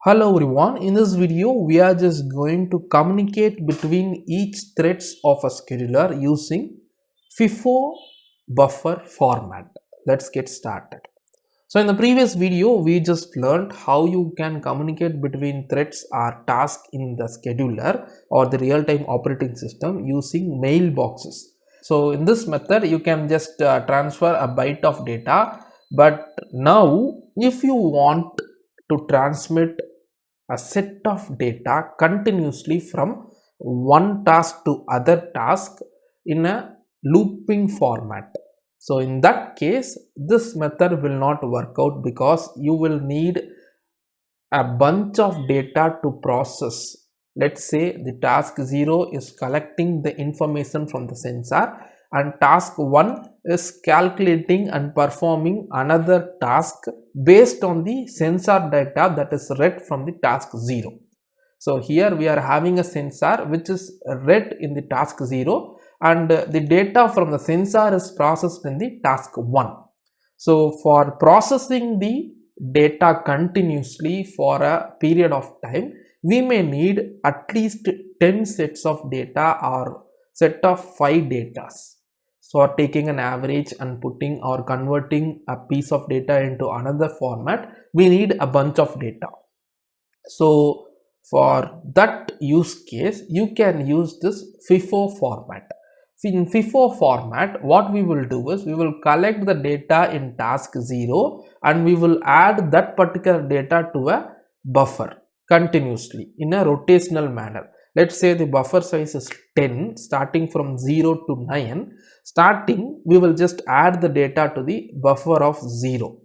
Hello everyone, in this video we are just going to communicate between each threads of a scheduler using FIFO buffer format. Let's get started. So in the previous video we just learned how you can communicate between threads or tasks in the scheduler or the real-time operating system using mailboxes. So in this method you can just transfer a byte of data, but now if you want to transmit a set of data continuously from one task to other task in a looping format. So in that case this method will not work out because you will need a bunch of data to process. Let's say the task 0 is collecting the information from the sensor and task 1 is calculating and performing another task based on the sensor data that is read from the task 0. So here we are having a sensor which is read in the task 0 and the data from the sensor is processed in the task 1. So for processing the data continuously for a period of time, we may need at least 10 sets of data or set of 5 datas. So taking an average and putting or converting a piece of data into another format, we need a bunch of data. So for that use case, you can use this FIFO format. In FIFO format, what we will do is we will collect the data in task 0 and we will add that particular data to a buffer continuously in a rotational manner. Let's say the buffer size is 10, starting from 0 to 9. Starting, we will just add the data to the buffer of 0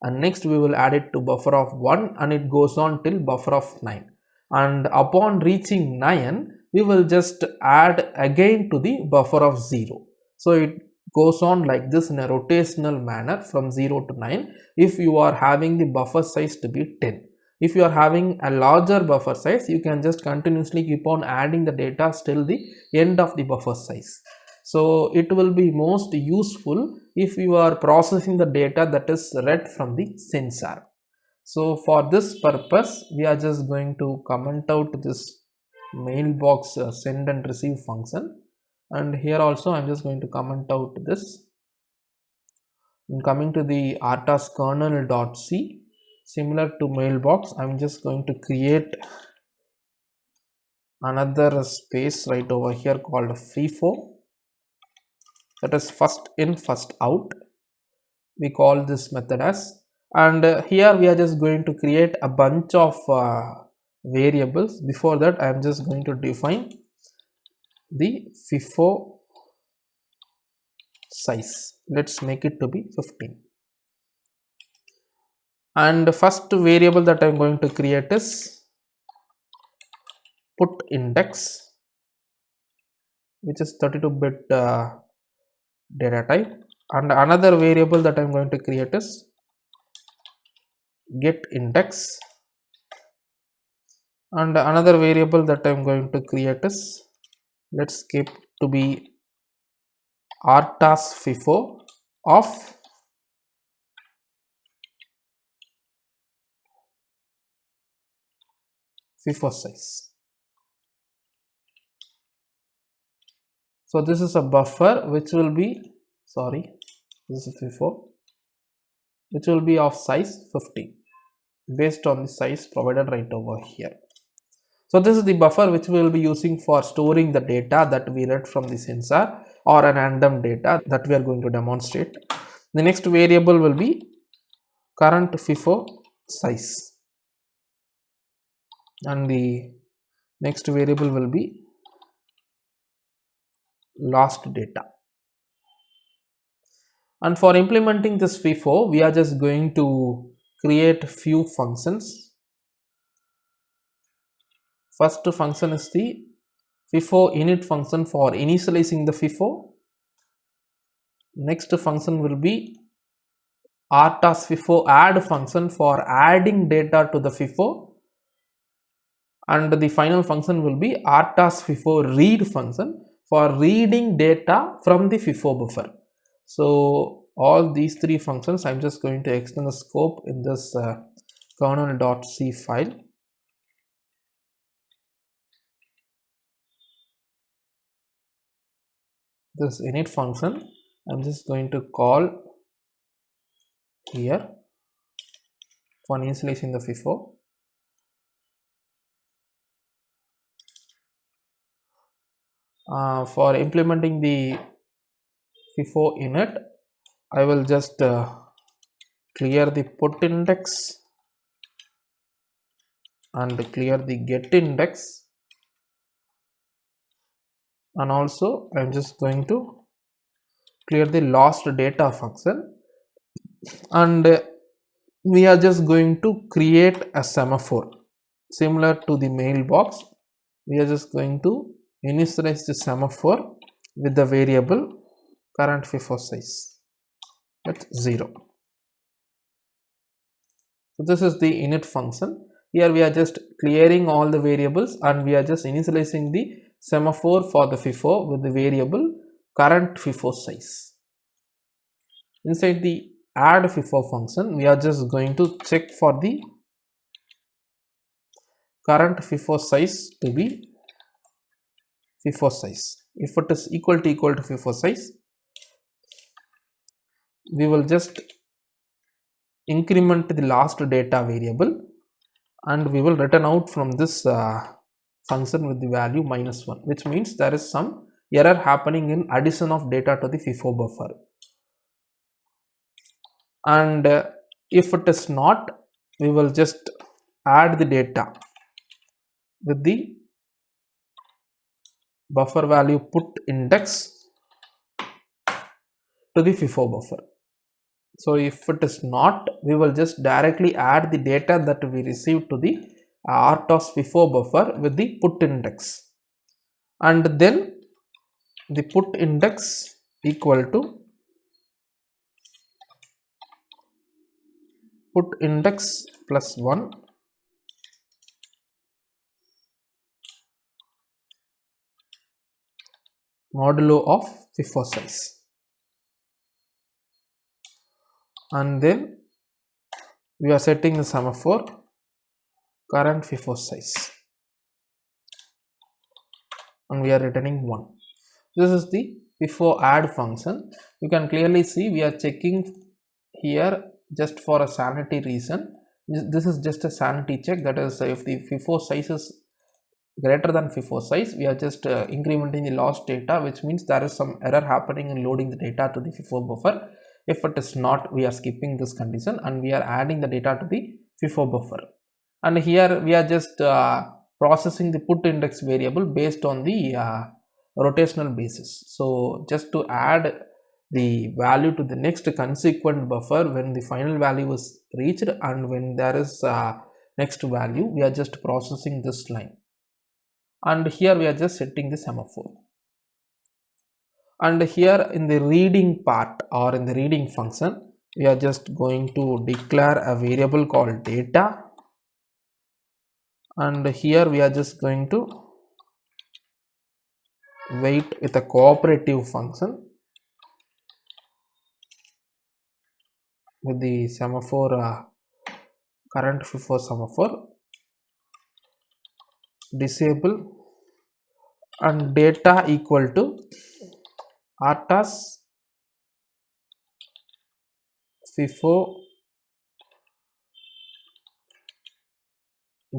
and next we will add it to buffer of 1 and it goes on till buffer of 9, and upon reaching 9 we will just add again to the buffer of 0. So it goes on like this in a rotational manner from 0 to 9 if you are having the buffer size to be 10. If you are having a larger buffer size, you can just continuously keep on adding the data till the end of the buffer size. So it will be most useful if you are processing the data that is read from the sensor. So for this purpose, we are just going to comment out this mailbox send and receive function, and here also I am just going to comment out this. And coming to the RTOS kernel.c, similar to mailbox, I am just going to create another space right over here called FIFO, that is first in first out. We call this method as, and here we are just going to create a bunch of variables. Before that I am just going to define the FIFO size. Let's make it to be 15, and the first variable that I am going to create is put index, which is 32-bit data type, and another variable that I am going to create is get index, and another variable that I am going to create is, let's keep to be RTOS FIFO of FIFO size. So this is a buffer which will be, this is FIFO, which will be of size 50 based on the size provided right over here. So this is the buffer which we will be using for storing the data that we read from the sensor or a random data that we are going to demonstrate. The next variable will be current FIFO size, and the next variable will be last data. And for implementing this FIFO, we are just going to create few functions. First function is the FIFO init function for initializing the FIFO. Next function will be RTOS FIFO add function for adding data to the FIFO, and the final function will be RTOS FIFO read function for reading data from the FIFO buffer. So all these three functions, I am just going to extend the scope in this kernel.c file. this init function. I'm just going to call here for initializing the FIFO. For implementing the FIFO init, I will just clear the put index and clear the get index, and also I'm just going to clear the lost data function, and we are just going to create a semaphore similar to the mailbox. We are just going to initialize the semaphore with the variable current FIFO size at 0. So this is the init function. Here we are just clearing all the variables and we are just initializing the semaphore for the FIFO with the variable current FIFO size. Inside the add FIFO function, we are just going to check for the current FIFO size to be FIFO size. If it is equal to FIFO size, we will just increment the last data variable and we will return out from this function with the value -1, which means there is some error happening in addition of data to the FIFO buffer. And if it is not, we will just add the data with the buffer value put index to the FIFO buffer. So if it is not, we will just directly add the data that we received to the RTOS FIFO buffer with the put index, and then the put index equal to put index +1 modulo of FIFO size, and then we are setting the semaphore current FIFO size and we are returning 1. This is the FIFO add function. You can clearly see we are checking here just for a sanity reason. This is just a sanity check, that is if the FIFO size is greater than FIFO size, we are just incrementing the lost data, which means there is some error happening in loading the data to the FIFO buffer. If it is not, we are skipping this condition and we are adding the data to the FIFO buffer. And here we are just processing the put index variable based on the rotational basis. So just to add the value to the next consequent buffer when the final value is reached and when there is next value, we are just processing this line. And here we are just setting the semaphore. And here in the reading part or in the reading function, we are just going to declare a variable called data, and here we are just going to wait with a cooperative function with the semaphore current FIFO semaphore disable and data equal to RTOS FIFO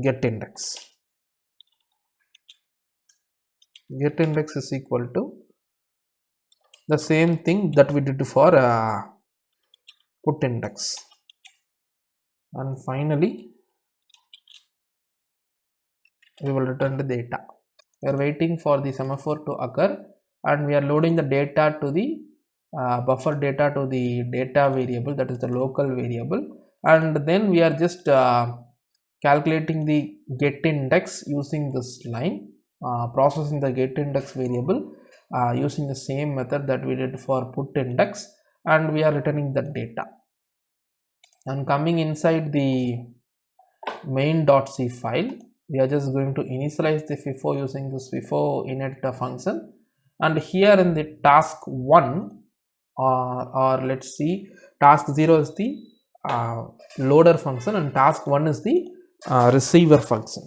get index. Get index is equal to the same thing that we did for put index, and finally we will return the data. We are waiting for the semaphore to occur and we are loading the data to the buffer data to the data variable, that is the local variable, and then we are just calculating the get index using this line, processing the get index variable using the same method that we did for put index, and we are returning the data. And coming inside the main.c file, we are just going to initialize the FIFO using this FIFO init function, and here in the task 1 or let's see, task 0 is the loader function and task 1 is the receiver function.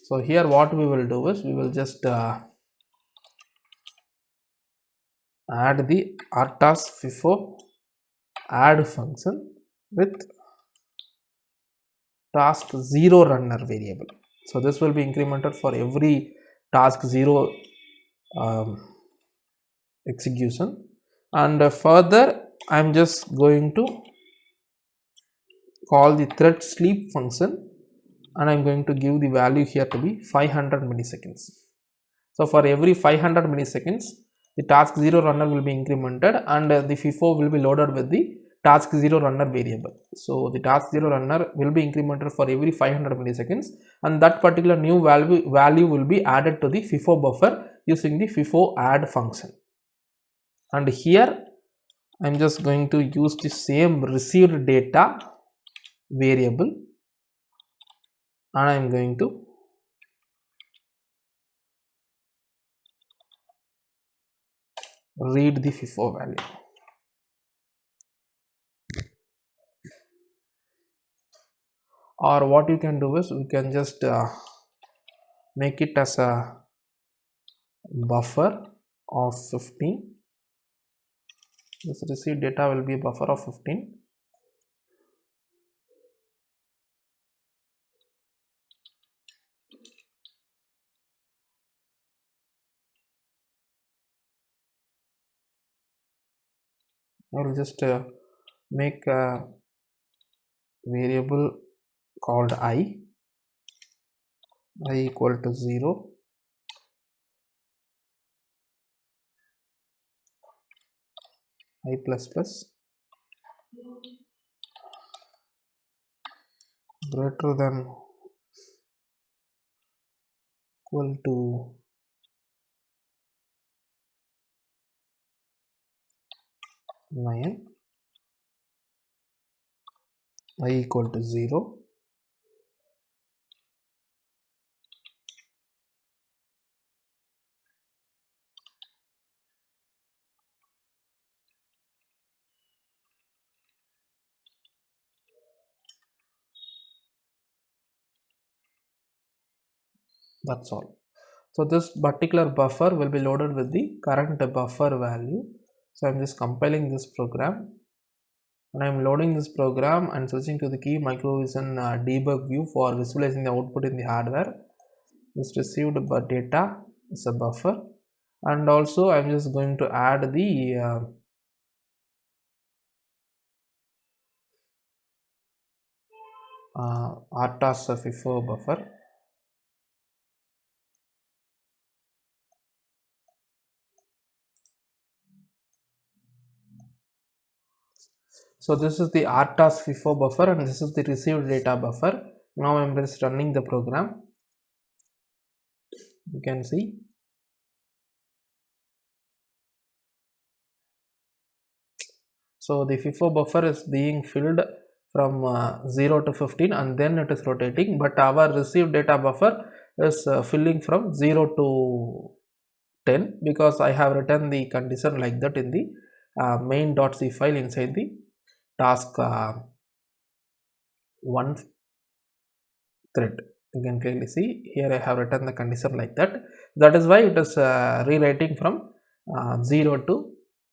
So here what we will do is we will just add the RTOS FIFO add function with task 0 runner variable. So this will be incremented for every task 0 execution, and further I am just going to call the thread sleep function, and I am going to give the value here to be 500 milliseconds. So for every 500 milliseconds the task 0 runner will be incremented, and the FIFO will be loaded with the task 0 runner variable. So the task 0 runner will be incremented for every 500 milliseconds, and that particular new value will be added to the FIFO buffer using the FIFO add function. And here I am just going to use the same received data variable, and I am going to read the FIFO value. Or what you can do is we can just make it as a buffer of 15. This received data will be a buffer of 15. I will just make a variable called I equal to 0, I plus plus greater than equal to 9, I equal to 0, that's all. So this particular buffer will be loaded with the current buffer value. So I am just compiling this program, and I am loading this program and switching to the key microvision debug view for visualizing the output in the hardware. This received data is a buffer, and also I am just going to add the RTOS FIFO buffer. So this is the RTOS FIFO buffer, and this is the received data buffer. Now I am just running the program. You can see so the FIFO buffer is being filled from 0 to 15, and then it is rotating, but our received data buffer is filling from 0 to 10, because I have written the condition like that in the main.c file inside the task 1 thread. You can clearly see here I have written the condition like that. That is why it is rewriting from 0 to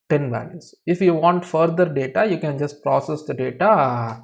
10 values. If you want further data, you can just process the data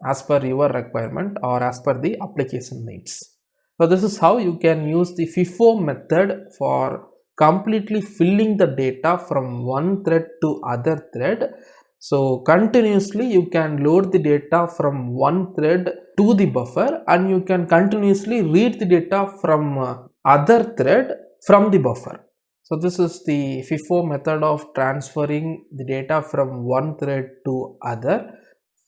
as per your requirement or as per the application needs. So this is how you can use the FIFO method for completely filling the data from one thread to other thread. So continuously you can load the data from one thread to the buffer, and you can continuously read the data from other thread from the buffer. So this is the FIFO method of transferring the data from one thread to other.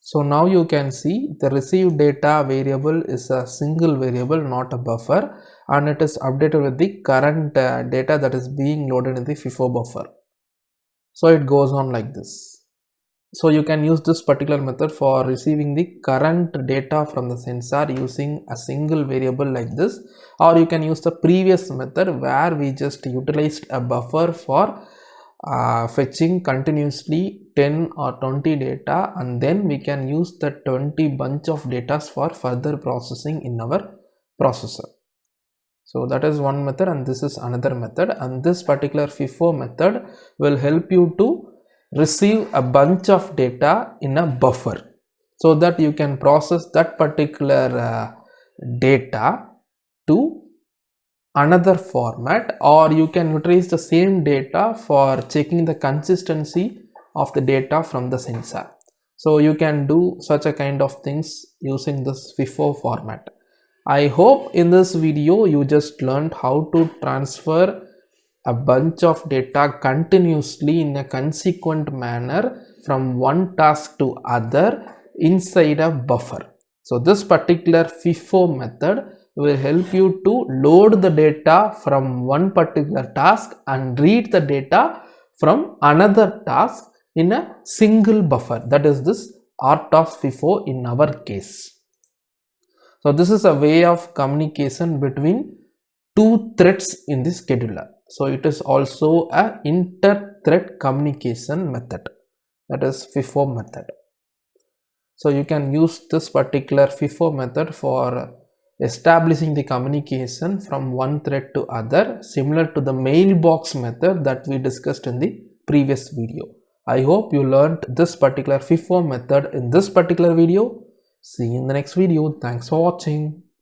So now you can see the received data variable is a single variable, not a buffer, and it is updated with the current data that is being loaded in the FIFO buffer. So it goes on like this. So you can use this particular method for receiving the current data from the sensor using a single variable like this, or you can use the previous method where we just utilized a buffer for fetching continuously 10 or 20 data, and then we can use the 20 bunch of data for further processing in our processor. So that is one method, and this is another method, and this particular FIFO method will help you to receive a bunch of data in a buffer, so that you can process that particular data to another format, or you can utilize the same data for checking the consistency of the data from the sensor. So you can do such a kind of things using this FIFO format. I hope in this video you just learned how to transfer a bunch of data continuously in a consequent manner from one task to other inside a buffer. So this particular FIFO method will help you to load the data from one particular task and read the data from another task in a single buffer. That is this RTOS FIFO in our case. So this is a way of communication between two threads in the scheduler. So it is also a inter-thread communication method, that is FIFO method. So you can use this particular FIFO method for establishing the communication from one thread to other, similar to the mailbox method that we discussed in the previous video. I hope you learned this particular FIFO method in this particular video. See you in the next video. Thanks for watching.